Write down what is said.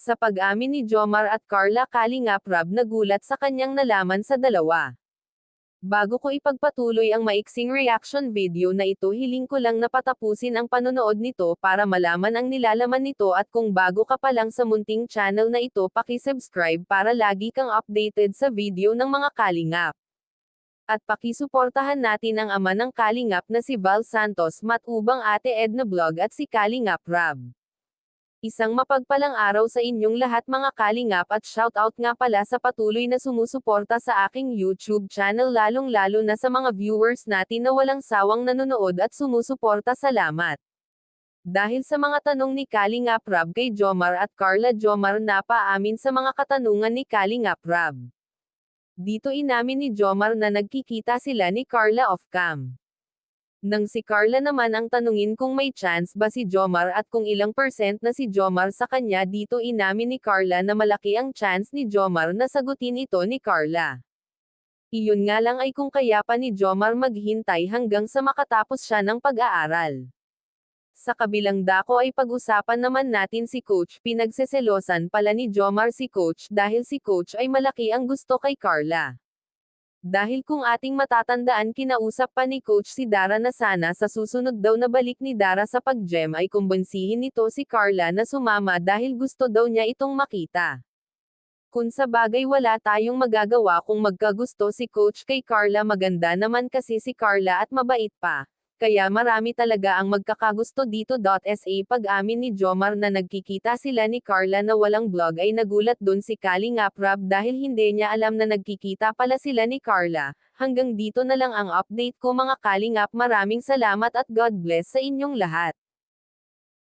Sa pag-amin ni Jomar at Carla, Kalingap Rab nagulat sa kanyang nalaman sa dalawa. Bago ko ipagpatuloy ang maiksing reaction video na ito, hiling ko lang na patapusin ang panonood nito para malaman ang nilalaman nito, at kung bago ka pa lang sa munting channel na ito, paki-subscribe para lagi kang updated sa video ng mga Kalingap. At pakisuportahan natin ang ama ng Kalingap na si Val Santos Matubang, Ate Edna Vlog at si Kalingap Rab. Isang mapagpalang araw sa inyong lahat mga Kalingap, at shoutout nga pala sa patuloy na sumusuporta sa aking YouTube channel, lalong-lalo na sa mga viewers natin na walang sawang nanonood at sumusuporta. Salamat! Dahil sa mga tanong ni Kalingap Rab kay Jomar at Carla, Jomar napaamin sa mga katanungan ni Kalingap Rab. Dito inamin ni Jomar na nagkikita sila ni Carla off-cam. Nang si Carla naman ang tanungin kung may chance ba si Jomar at kung ilang percent na si Jomar sa kanya, dito inamin ni Carla na malaki ang chance ni Jomar na sagutin ito ni Carla. Iyon nga lang ay kung kaya pa ni Jomar maghintay hanggang sa makatapos siya ng pag-aaral. Sa kabilang dako ay pag-usapan naman natin si Coach. Pinagseselosan pala ni Jomar si Coach dahil si Coach ay malaki ang gusto kay Carla. Dahil kung ating matatandaan, kinausap pa ni Coach si Dara na sana sa susunod daw na balik ni Dara sa pag-gym ay kumbinsihin nito si Carla na sumama dahil gusto daw niya itong makita. Kung sa bagay wala tayong magagawa kung magkagusto si Coach kay Carla, maganda naman kasi si Carla at mabait pa. Kaya marami talaga ang magkakagusto dito. Sa pag-amin ni Jomar na nagkikita sila ni Carla na walang vlog ay nagulat dun si Kalingap Rab dahil hindi niya alam na nagkikita pala sila ni Carla. Hanggang dito na lang ang update ko mga Kalingap, maraming salamat at God bless sa inyong lahat.